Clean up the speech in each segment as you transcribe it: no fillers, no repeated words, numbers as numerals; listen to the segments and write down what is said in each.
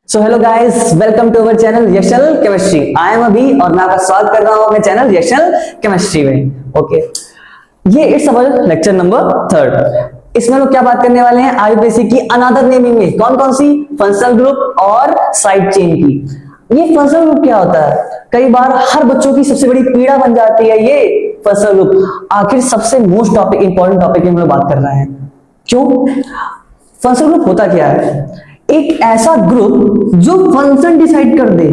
So hello guys, welcome to our channel reactional chemistry. I am Abhi और मैं आपका स्वागत कर रहा हूं अपने चैनल रिएक्शनल केमिस्ट्री में। ओके, ये इट्स अवर लेक्चर नंबर 3। इसमें लोग क्या बात करने वाले हैं आईयूपीएससी की अनदर नेमिंग में। कौन कौन सी? फंक्शनल ग्रुप और साइड चेन की। ये फंक्शनल ग्रुप क्या होता है? कई बार हर बच्चों की सबसे बड़ी पीड़ा बन जाती है ये फंक्शनल ग्रुप। आखिर सबसे मोस्ट टॉपिक, इंपॉर्टेंट टॉपिक में हम लोग बात कर रहे हैं। क्यों? फंक्शनल ग्रुप होता क्या है? एक ऐसा ग्रुप जो फंक्शन डिसाइड कर दे।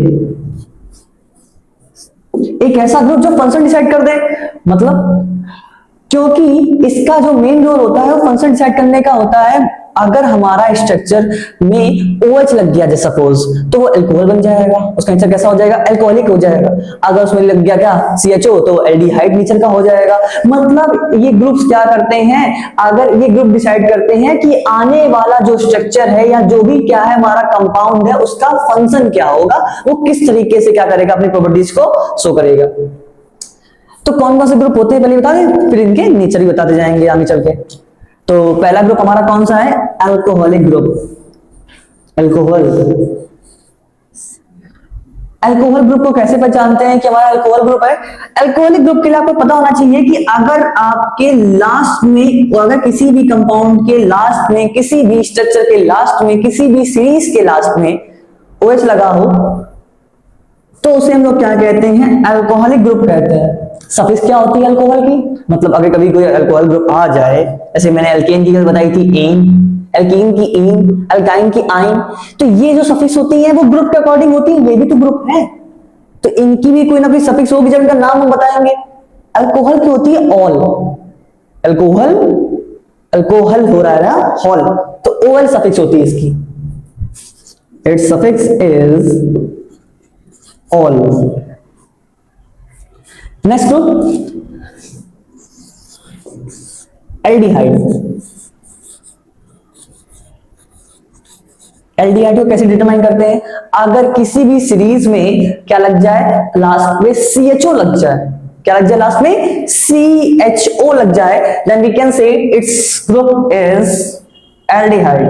एक ऐसा ग्रुप जो फंक्शन डिसाइड कर दे, मतलब क्योंकि इसका जो मेन रोल होता है वो फंक्शन डिसाइड करने का होता है। अगर हमारा स्ट्रक्चर में OH लग गया जैसे सपोज, तो वो अल्कोहल बन जाएगा। उसका नेचर कैसा हो जाएगा? अल्कोहलिक हो जाएगा। अगर उसमें लग गया क्या? CHO, तो एल्डिहाइड नेचर का हो जाएगा। मतलब ये ग्रुप्स क्या करते हैं? अगर ये ग्रुप डिसाइड करते हैं कि आने वाला जो स्ट्रक्चर है या जो भी क्या है हमारा कंपाउंड है, उसका फंक्शन क्या होगा, वो किस तरीके से क्या करेगा, अपनी प्रॉपर्टीज को शो करेगा। तो कौन कौन से ग्रुप होते हैं पहले बता दें, फिर इनके नेचर भी बताते जाएंगे आगे चल के। तो पहला ग्रुप हमारा कौन सा है? Alcoholic group. अल्कोहल ग्रुप को कैसे पहचानते हैं कि हमारा अल्कोहल ग्रुप है? अल्कोहलिक ग्रुप के लिए आपको पता होना चाहिए कि अगर आपके लास्ट में, अगर किसी भी कंपाउंड के लास्ट में, किसी भी स्ट्रक्चर के लास्ट में, किसी भी सीरीज के लास्ट में OH लगा हो, तो उसे हम लोग क्या कहते हैं? अल्कोहलिक ग्रुप कहते हैं। सफिक्स क्या होती है अल्कोहल की? मतलब अगर कभी कोई अल्कोहल ग्रुप आ जाए, जैसे मैंने एल्केन की बताई थी एन, एल्कीन की इन, अल्काइन की आइन, तो ये जो सफिक्स होती है वो ग्रुप के अकॉर्डिंग होती है। ये भी तो ग्रुप है, तो इनकी भी कोई ना कोई सफिक्स होगी, जब इनका नाम हम बताएंगे। अल्कोहल की होती है ऑल। अल्कोहल हो रहा है ना, हॉल, तो OL सफिक्स होती है इसकी। It's suffix is all. Next group aldehyde. Aldehyde को कैसे डिटरमाइन करते हैं? अगर किसी भी सीरीज में क्या लग जाए, लास्ट में CHO लग जाए। क्या लग जाए लास्ट में? CHO लग जाए, then we can say it's group is aldehyde.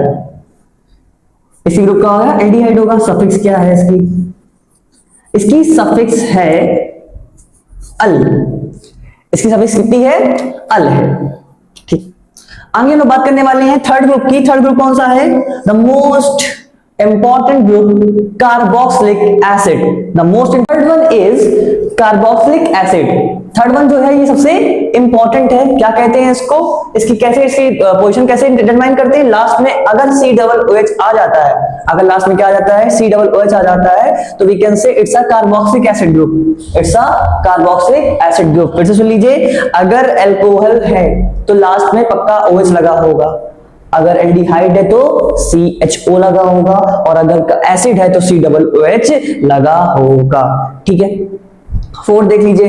इसी ग्रुप का होगा एल्डिहाइड होगा। सफिक्स क्या है इसकी? इसकी सफिक्स है अल। इसकी सफिक्स कितनी है? अल है। ठीक, आगे हम लोग बात करने वाले हैं थर्ड ग्रुप की। थर्ड ग्रुप कौन सा है? The most important group carboxylic acid. The most important one is carboxylic acid. Third one जो है ये सबसे इंपॉर्टेंट है। क्या कहते हैं इसको? इसकी कैसे, इसकी पोजीशन कैसे डिटरमाइन करते हैं? लास्ट में अगर COOH आ जाता है, अगर लास्ट में क्या आ जाता है? COOH आ जाता है, तो we can say it's a carboxylic acid group. It's a carboxylic acid group. फिर से सुन लीजिए, अगर अल्कोहल है तो लास्ट में पक्का OH लगा होगा, अगर एल्डिहाइड है तो CHO लगा होगा, और अगर एसिड है तो COOH लगा होगा। ठीक है, फोर्थ देख लीजिए,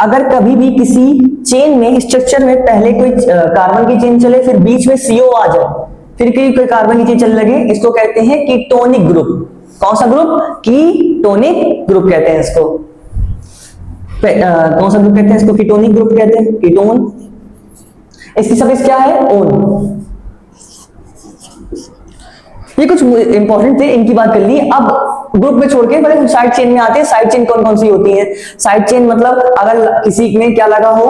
अगर कभी भी किसी चेन में, स्ट्रक्चर में पहले कोई कार्बन की चेन चले, फिर बीच में CO आ जाए, फिर कोई कार्बन की चेन चलने लगे, इसको कहते हैं कीटोनिक ग्रुप। कौन सा ग्रुप? कीटोनिक ग्रुप कहते हैं इसको। कौन सा ग्रुप कहते हैं इसको? कीटोनिक ग्रुप कहते हैं, कीटोन। इसकी सफिक्स क्या है? ओन। ये कुछ इंपॉर्टेंट थे, इनकी बात कर ली। अब ग्रुप में छोड़ के पहले साइड चेन में आते हैं। साइड चेन कौन कौन सी होती है? साइड चेन मतलब अगर किसी में क्या लगा हो?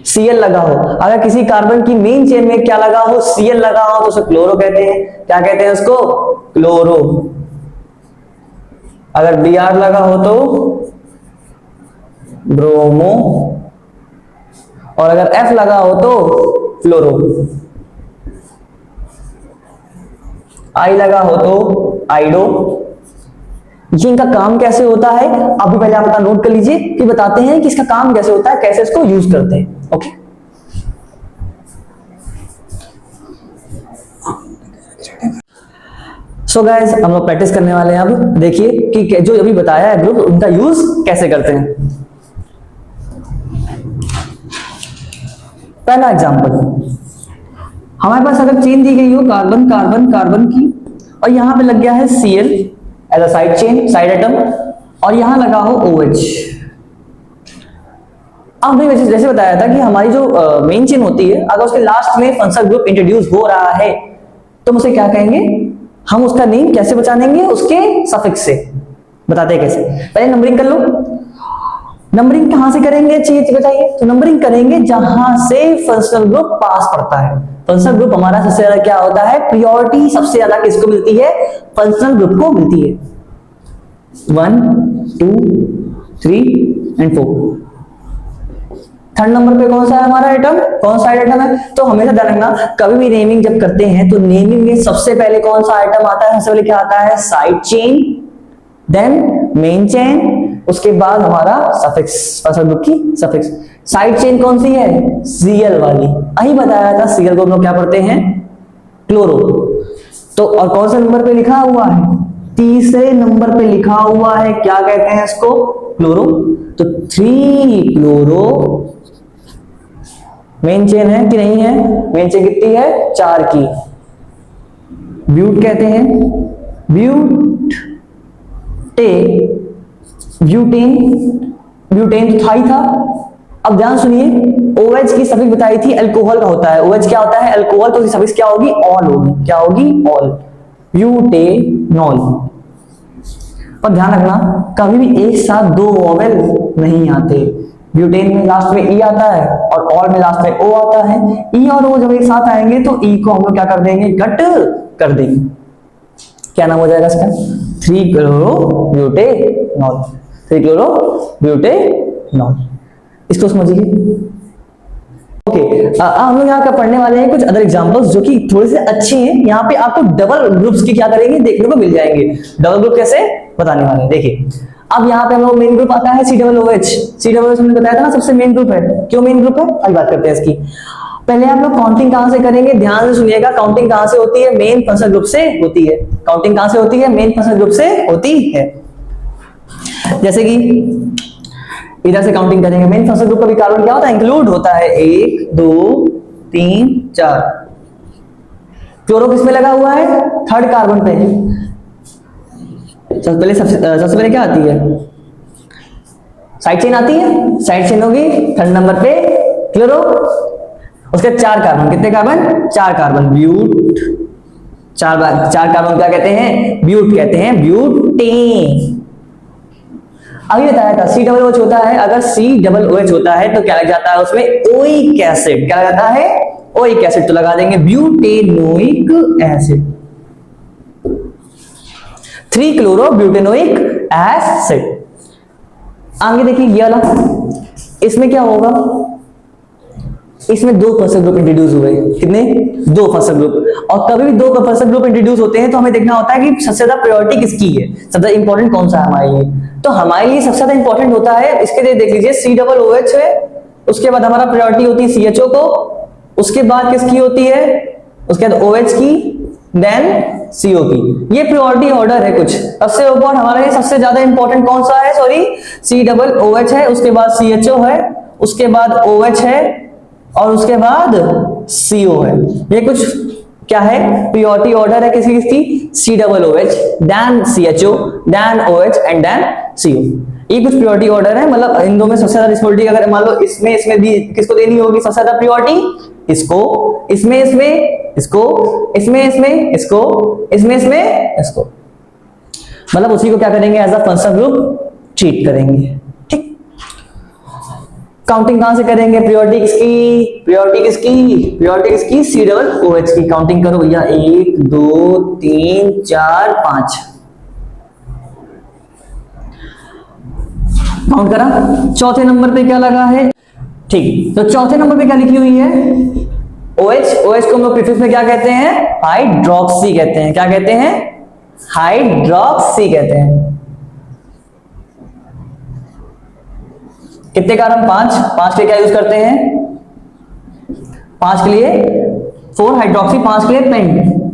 Cl लगा हो। अगर किसी कार्बन की मेन चेन में क्या लगा हो? Cl लगा हो, तो उसे क्लोरो कहते हैं। क्या कहते हैं उसको? क्लोरो। अगर Br लगा हो तो ब्रोमो, और अगर F लगा हो तो फ्लोरो, I लगा हो तो आइडो। ये इनका काम कैसे होता है अभी पहले आप नोट कर लीजिए, कि बताते हैं कि इसका काम कैसे होता है, कैसे इसको यूज करते हैं। ओके, सो गाइस, हम लोग प्रैक्टिस करने वाले हैं। अब देखिए कि जो अभी बताया है ग्रुप, उनका यूज कैसे करते हैं। पहला एग्जांपल, हमारे पास अगर चेन दी गई हो कार्बन कार्बन कार्बन की, और यहां पे लग गया है Cl as a side chain, side atom, और यहां लगा हो OH। अब मैंने जैसे बताया था कि हमारी जो मेन चेन होती है, अगर उसके लास्ट में फंक्शनल ग्रुप इंट्रोड्यूस हो रहा है, तो हम उसे क्या कहेंगे? हम उसका नेम कैसे पहचानेंगे? उसके सफिक्स से। बताते हैं कैसे। पहले नंबरिंग कर लो। नंबरिंग कहां से करेंगे चीज बताइए? तो नंबरिंग करेंगे जहां से फंक्शनल ग्रुप पास पड़ता है। फंक्शनल ग्रुप हमारा सबसे ज्यादा क्या होता है? प्रियोरिटी सबसे ज्यादा किसको मिलती है? फंक्शनल ग्रुप को मिलती है। 1 2 3 एंड 4। थर्ड नंबर पे कौन सा है हमारा आइटम? कौन सा आइटम है? तो हमेशा ध्यान रखना, कभी भी नेमिंग जब करते हैं तो नेमिंग में सबसे पहले कौन सा आइटम आता है? सबसे पहले क्या आता है? Side chain, then main chain, उसके बाद हमारा सफिक्स, फंक्शनल ग्रुप की सफिक्स। साइड चेन कौन सी है? सीएल वाली। अही बताया था, सीएल को हम लोग क्या पढ़ते हैं? क्लोरो। तो और कौन से नंबर पे लिखा हुआ है? तीसरे नंबर पे लिखा हुआ है। क्या कहते हैं इसको? क्लोरो। तो 3 क्लोरो मेन चेन है कि नहीं है? मेन चेन कितनी है? 4 की। ब्यूट कहते हैं, ब्यूटेन, ब्यूटेन तो था ही था। अब ध्यान सुनिए, OH की सफिक्स बताई थी अल्कोहल का होता है। OH क्या होता है? अल्कोहल। तो उसकी सफिक्स क्या होगी? ऑल होगी। क्या होगी? ऑल। ब्यूटेनॉल। पर ध्यान रखना, कभी भी एक साथ दो वोवेल नहीं आते। ब्यूटेन में लास्ट में ई आता है और ऑल में लास्ट में ओ आता है। ई और ओ जब एक साथ आएंगे तो ई को हम लोग क्या कर देंगे? कट कर देंगे। क्या नाम हो जाएगा इसका? 3 क्लोरोब्यूटेनॉल। 3 क्लोरोब्यूटेनॉल। इसको समझिए। ओके, हम लोग यहाँ का पढ़ने वाले हैं कुछ अदर एग्जांपल्स जो कि थोड़े से अच्छे हैं। यहाँ पे आपको डबल ग्रुप्स की क्या करेंगे? देखने को मिल जाएंगे। डबल ग्रुप कैसे बताने वाले हैं, देखिए। अब यहाँ पे हम लोग मेन ग्रुप आता है COOH। COOH हमने बताया था ना सबसे मेन ग्रुप है। क्यों मेन ग्रुप है? अभी बात करते हैं इसकी। पहले आप लोग काउंटिंग कहां से करेंगे? ध्यान से सुनिएगा। काउंटिंग कहां से होती है? मेन फंक्शनल ग्रुप से होती है। काउंटिंग कहां से होती है? मेन फंक्शनल ग्रुप से होती है। जैसे कि इधर से काउंटिंग करेंगे, मेन फंक्शनल ग्रुप का भी कार्बन क्या होता है? इंक्लूड होता है। 1 2 3 4। क्लोरो किस में लगा हुआ है? थर्ड कार्बन पे। सबसे पहले क्या आती है? साइड चेन आती है। साइड चेन होगी थर्ड नंबर पे क्लोरो। उसके 4 कार्बन। कितने कार्बन? 4 कार्बन। ब्यूट। 4 कार्बन क्या कहते हैं? ब्यूट कहते हैं। ब्यूटेन। अभी बताया था COOH होता है। अगर COOH होता है तो क्या लग जाता है उसमें? Oic acid. क्या लग जाता है? Oic acid. तो लगा देंगे ब्यूटेनोइक एसिड। 3 क्लोरोब्यूटेनोइक एसिड। आगे देखिए ये वाला, इसमें क्या होगा? इसमें 2 फंक्शनल ग्रुप इंट्रोड्यूस हुए। कितने? 2 फंक्शनल ग्रुप। और कभी भी 2 फंक्शनल ग्रुप इंट्रोड्यूस होते हैं तो हमें देखना होता है कि सबसे ज्यादा प्रायोरिटी किसकी है, सबसे इंपॉर्टेंट कौन सा है हमारे लिए। तो हमारे लिए सबसे ज्यादा इंपॉर्टेंट होता है, इसके लिए देख लीजिए COOH है, उसके बाद हमारा प्रायोरिटी होती है CHO को, उसके बाद किसकी होती है? उसके बाद OH की, देन CO की। ये प्रायोरिटी ऑर्डर है कुछ। सबसे ऊपर हमारे लिए सबसे ज्यादा इंपॉर्टेंट कौन सा है? सॉरी, COOH है, उसके बाद CHO है, उसके बाद OH है और उसके बाद CO है। ये कुछ क्या है? प्रायोरिटी ऑर्डर है किसी किसकी? COOH, then CHO, then OH and then CO। ये कुछ प्रायोरिटी ऑर्डर है। मतलब इन दो में सबसे ज्यादा रिस्पॉन्सिबिलिटी अगर मान लो इसमें भी किसको देनी होगी सबसे ज्यादा प्रायोरिटी? इसको, इसमें इसको, इसमें इसको, इसमें इसको। मतलब उसी को क्या करेंगे? As a functional group treat करेंगे। ठीक। काउंटिंग कहां से करेंगे? प्रायोरिटी किसकी? प्रायोरिटी किसकी? COOH की। काउंटिंग करो भैया। 1 2 3 4 5। काउंट करा। चौथे नंबर पे क्या लगा है? ठीक, तो चौथे नंबर पे क्या लिखी हुई है? OH को हम लोग प्रीफिक्स में क्या कहते हैं? हाइड्रोक्सी कहते हैं। क्या कहते हैं? हाइड्रोक्सी कहते हैं। कितने कार्बन? 5 के क्या यूज करते हैं? 5 के लिए 4 हाइड्रोक्सी, 5 के लिए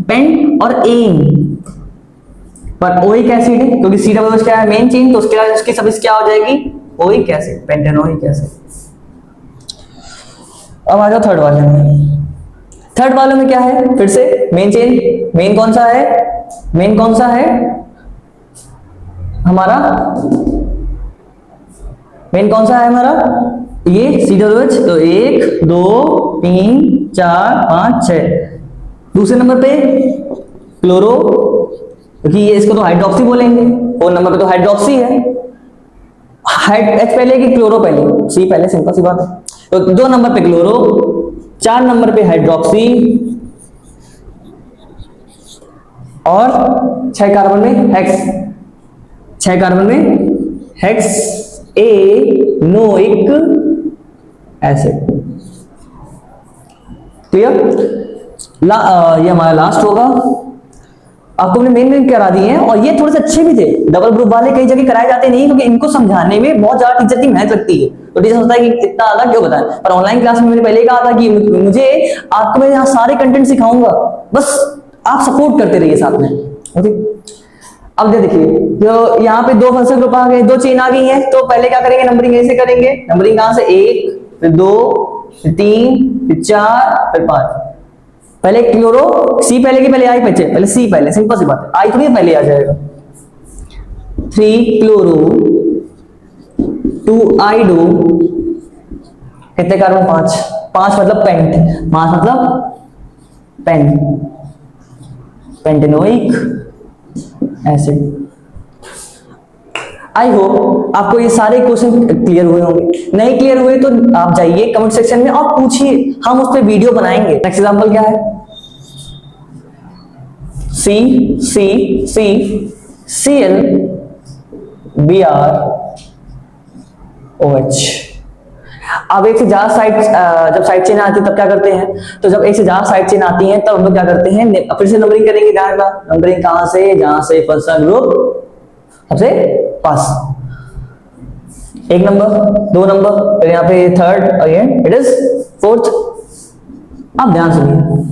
पेंट और एन। पर ओइक एसिड है क्योंकि COOH क्या है? Main chain. तो उसकी सफिक्स क्या हो जाएगी? Oic acid, pentanoic acid. अब आ जाओ थर्ड वाले में। थर्ड वाले में क्या है? फिर से मेन चेन। मेन कौन सा है? मेन कौन सा है हमारा? मेन कौन सा है हमारा? ये COOH। तो 1 2 3 4 5 6। दूसरे नंबर पे क्लोरो, क्योंकि ये इसको तो हाइड्रोक्सी बोलेंगे, 4 नंबर पे तो हाइड्रोक्सी है, H पहले कि क्लोरो पहले, C पहले, सिंपल सी बात है। तो 2 नंबर पे क्लोरो, 4 नंबर पे हाइड्रोक्सी और 6 कार्बन में हेक्स, 6 कार्बन में हेक्स एनोइक एसिड। क्लियर? ये हमारा लास्ट होगा। आपको मैंने मेन करा दिए हैं और ये थोड़े से अच्छे भी थे, डबल ग्रुप वाले कई जगह कराए जाते नहीं क्योंकि इनको समझाने में बहुत ज्यादा टीचर की मेहनत लगती है, तो टीचर सोचता है कि इतना आधा क्यों बताएं। पर ऑनलाइन क्लास में मैंने पहले कहा था कि मुझे आपको मैं यहाँ सारे कंटेंट सिखाऊंगा, बस आप सपोर्ट करते रहिए साथ में। ओके, अब देखिए जो यहाँ पे 2 फंक्शन ग्रुप आ गए, 2 चेन आ गई है, तो पहले क्या करेंगे, नंबरिंग ऐसे करेंगे। नंबरिंग कहां से, 1 फिर 2 फिर 3 फिर 4 फिर 5। पहले क्लोरो, सी पहले की पहले आई बच्चे, पहले सी पहले, सिंपल सी बात है, आई थोड़ी पहले आ जाएगा। 3 क्लोरो 2 आइडो, कितने कार्बन, 5, 5 मतलब पेंट, 5 मतलब pent, pentanoic acid. I hope आपको ये सारे क्वेश्चन क्लियर हुए होंगे। नहीं क्लियर हुए तो आप जाइए कमेंट सेक्शन में और पूछिए, हम उस पर वीडियो बनाएंगे। नेक्स्ट एग्जांपल क्या है, Cl Br OH। अब एक से ज्यादा साइड, जब साइड चेन आती है तब क्या करते हैं, तो जब एक से ज्यादा साइड चेन आती है तब हम लोग क्या करते हैं, फिर से नंबरिंग करेंगे। ध्यान रखना, नंबरिंग कहां से, जहां से फंक्शन ग्रुप सबसे पास, 1 नंबर 2 नंबर, फिर यहाँ पे 3rd और ये इट इज 4th। आप ध्यान सुनिए,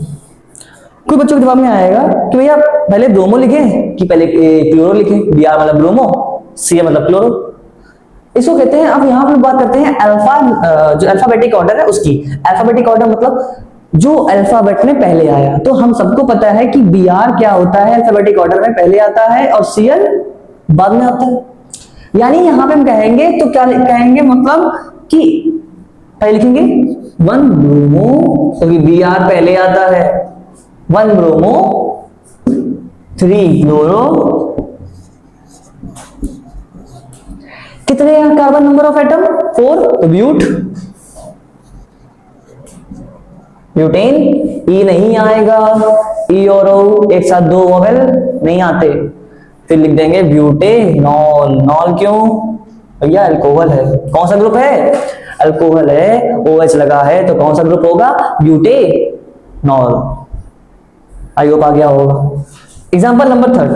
कोई बच्चों के दिमाग में आएगा कि भैया पहले ब्रोमो लिखे कि पहले क्लोरो लिखे, Br मतलब ब्रोमो, Cl मतलब क्लोरो, इसको कहते हैं। अब यहाँ पे बात करते हैं अल्फा, जो अल्फाबेटिक ऑर्डर है उसकी। अल्फाबेटिक ऑर्डर मतलब जो अल्फाबेट में पहले आया, तो हम सबको पता है कि Br क्या होता है, अल्फाबेटिक ऑर्डर में पहले आता है और Cl बाद में आता है। यानी यहां पे हम कहेंगे तो क्या कहेंगे, मतलब कि पहले लिखेंगे 1 ब्रोमो, क्योंकि Br पहले आता है, 1 ब्रोमो 3 क्लोरो, कितने कार्बन नंबर ऑफ एटम, 4, तो ब्यूटेन, ई नहीं आएगा, ई और ओ एक साथ 2 वोवेल नहीं आते, फिर लिख देंगे ब्यूटेनॉल। नॉल क्यों भैया, अल्कोहल है। कौन सा ग्रुप है, अल्कोहल है, OH लगा है, तो कौन सा ग्रुप होगा, ब्यूटेनॉल। आई होप आ गया होगा। Example number 3,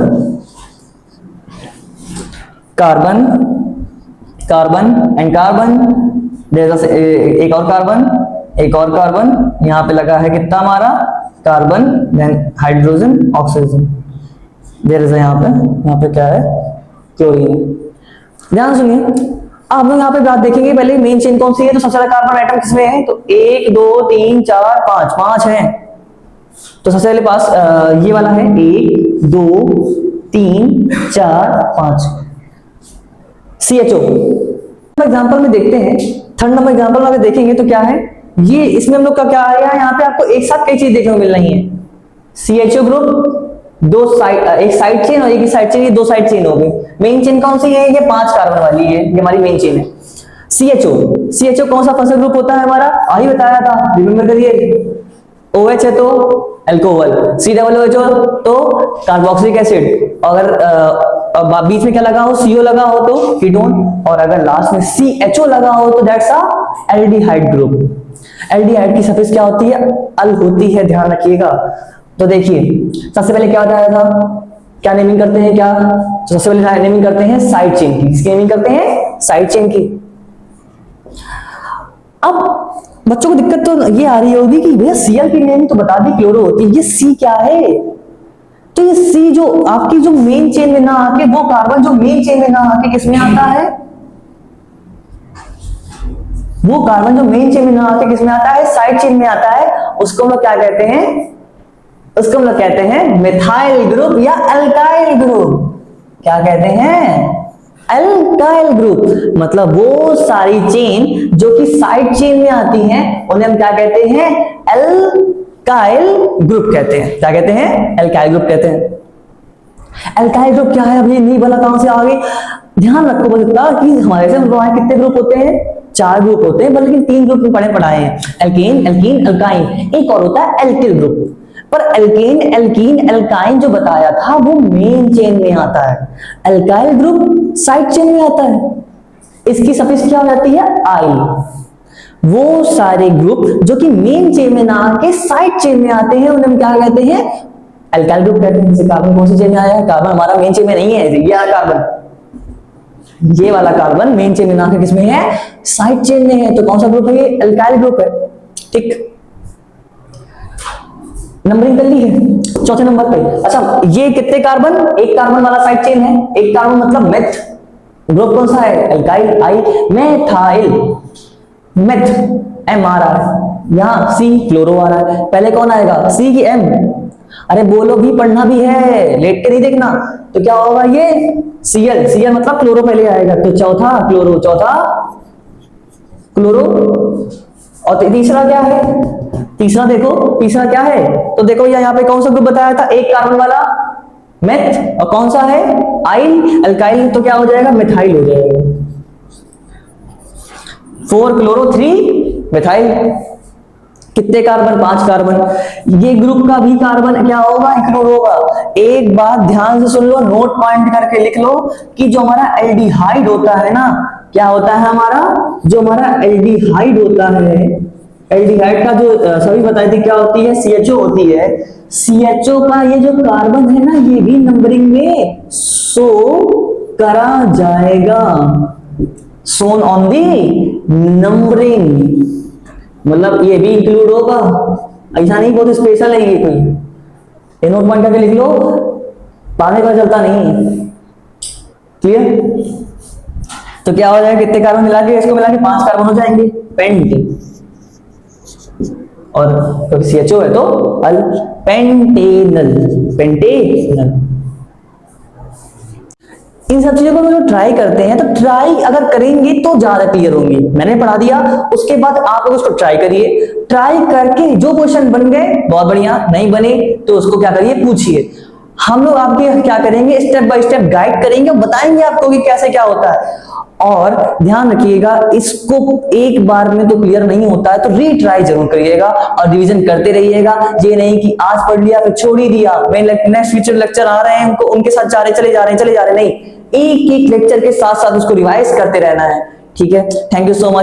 carbon carbon and carbon, एक और कार्बन, एक और कार्बन, यहां पे लगा है कितना हमारा carbon, then hydrogen oxygen, there is यहाँ पे क्या है, क्लोरीन। ध्यान सुनिए, अब हम लोग यहाँ पे बात देखेंगे, पहले मेन चेन कौन सी है, तो सबसे ज्यादा कार्बन एटम किसमें है, तो 1 2 3 4 5, 5 है। तो सबसे पहले पास ये वाला है, 1 2 3 4 5 CHO। एग्जांपल में देखते हैं, 3rd नंबर एग्जांपल में देखेंगे तो क्या है, ये इसमें हम लोग का क्या आया, यहाँ पे आपको एक साथ कई चीज देखने को मिल रही है। CHO ग्रुप, 2 साइड, एक साइड चेन और एक ही साइड चेन, ये 2 साइड चेन हो गई। मेन चेन कौन सी है, ये 5 कार्बन वाली है, ये हमारी मेन चेन है। CHO कौन सा फंक्शन ग्रुप होता है हमारा, आई बताया था, रिमेंबर करिए। OH है तो अल्कोहल, COOH तो कार्बोक्सिलिक एसिड, अगर बीच में क्या लगा हो, CO लगा हो तो कीटोन, और अगर लास्ट में CHO लगा हो तो that's a aldehyde group. Aldehyde की सफिक्स क्या होती है, अल होती है, ध्यान रखिएगा। तो देखिए सबसे पहले क्या बताया था, क्या नेमिंग करते हैं, क्या तो सबसे पहले नेमिंग करते हैं साइड चेन की, किसकी नेमिंग करते हैं, साइड चेन की। अब बच्चों को दिक्कत तो ये आ रही होगी कि भैया Cl की नेमिंग तो बता दी, क्लोरो होती है, ये C क्या है, तो ये C जो आपकी जो मेन चेन में ना आके, वो कार्बन जो मेन चेन में ना आके किसमें आता है, वो कार्बन जो मेन चेन में ना आके किसमें आता है, साइड चेन में आता है, उसको हम लोग क्या कहते हैं, उसको हम लोग कहते हैं मिथाइल ग्रुप या अल्काइल ग्रुप। क्या कहते हैं, अल्काइल ग्रुप। मतलब वो सारी चेन जो कि साइड चेन में आती हैं उन्हें हम क्या कहते हैं, अल्काइल ग्रुप कहते हैं। क्या कहते हैं, अल्काइल ग्रुप कहते हैं। एल्काइल ग्रुप क्या है, अभी नहीं बोला, कहां से आगे ध्यान रखो बस इतना कि हमारे से कितने ग्रुप होते हैं, 4 ग्रुप होते हैं, बल्कि 3 ग्रुप में पढ़ाए हैं, एल्केन, एल्कीन, अल्काइन, एक और होता है एल्किल ग्रुप। पर एल्केन, एल्कीन, एल्काइन जो बताया था वो मेन चेन में आता है, एल्काइल ग्रुप साइड चेन में आता है। इसकी सफिक्स क्या हो जाती है, आई। वो सारे ग्रुप जो कि मेन चेन में ना आके साइड चेन में आते हैं उन्हें हम क्या कहते हैं, एल्काइल ग्रुप कहते हैं। जैसे कार्बन कौन सी चेन में आया है, कार्बन हमारा मेन चेन में नहीं है, ये कार्बन, ये वाला कार्बन मेन चेन में ना आके किसमें है, साइड चेन में है, तो कौन सा ग्रुप है, ये एल्काइल ग्रुप है। ठीक, नंबरिंग कर ली है चौथे नंबर पे। अच्छा, ये कितने कार्बन, एक कार्बन वाला साइड चेन है, एक कार्बन मतलब मेथ, ग्रुप कौन सा है, एल्काइल, आई, मेथाइल, मेथ, एम आ रहा है, यहां सी क्लोरो आ रहा है, पहले कौन आएगा, सी की एम, अरे बोलो भी, पढ़ना भी है, लेट के नहीं देखना। तो क्या होगा ये Cl, Cl मतलब क्लोरो पहले आएगा, तो चौथा क्लोरो, चौथा क्लोरो, और तीसरा क्या है, तीसरा देखो, तीसरा क्या है, तो देखो यहाँ पे कौन सा ग्रुप बताया था, एक कार्बन वाला मेथ, और कौन सा है आइल, अल्काइल, तो क्या हो जाएगा, मिथाइल हो जाएगा, 4 क्लोरो 3 मिथाइल। कितने कार्बन, 5 कार्बन। ये ग्रुप का भी कार्बन क्या होगा, इंक्लूड होगा। एक बात ध्यान से सुन लो, नोट पॉइंट करके लिख लो कि जो हमारा एल्डिहाइड होता है ना, क्या होता है हमारा, जो हमारा एल्डिहाइड होता है, एल्डिहाइड का जो सभी बताई थी क्या होती है, CHO होती है। CHO का ये जो कार्बन है ना, ये भी नंबरिंग में शो करा जाएगा, सोन ऑन दी नंबरिंग, मतलब ये भी इंक्लूड होगा, ऐसा नहीं बहुत स्पेशल है ये कोई, ये नोट पॉइंट करके लिख लो, बाद में चलता नहीं। क्लियर, तो क्या हो जाएगा, कितने कार्बन मिला के, इसको मिला के 5 कार्बन हो जाएंगे, पेंट, और क्योंकि CHO है तो अल, पेंटेनल, पेंटेनल। इन सब चीजों को हम लोग ट्राई करते हैं, तो ट्राई अगर करेंगे तो ज्यादा क्लियर होंगी। मैंने पढ़ा दिया, उसके बाद आप लोग उसको ट्राई करिए, ट्राई करके जो क्वेश्चन बन गए बहुत बढ़िया, नहीं बने तो उसको क्या करिए, पूछिए। हम लोग आपके क्या करेंगे, स्टेप बाय स्टेप गाइड करेंगे और बताएंगे आपको कि कैसे क्या होता है। और ध्यान रखिएगा, इसको एक बार में तो क्लियर नहीं होता है, तो रीट्राई जरूर करिएगा और रिवीजन करते रहिएगा। ये नहीं कि आज पढ़ लिया फिर छोड़ ही दिया, मैं नेक्स्ट फ्यूचर लेक्चर आ रहे हैं उनको उनके साथ चले जा रहे नहीं, एक एक लेक्चर के साथ साथ उसको रिवाइज करते रहना है। ठीक है, थैंक यू सो मच।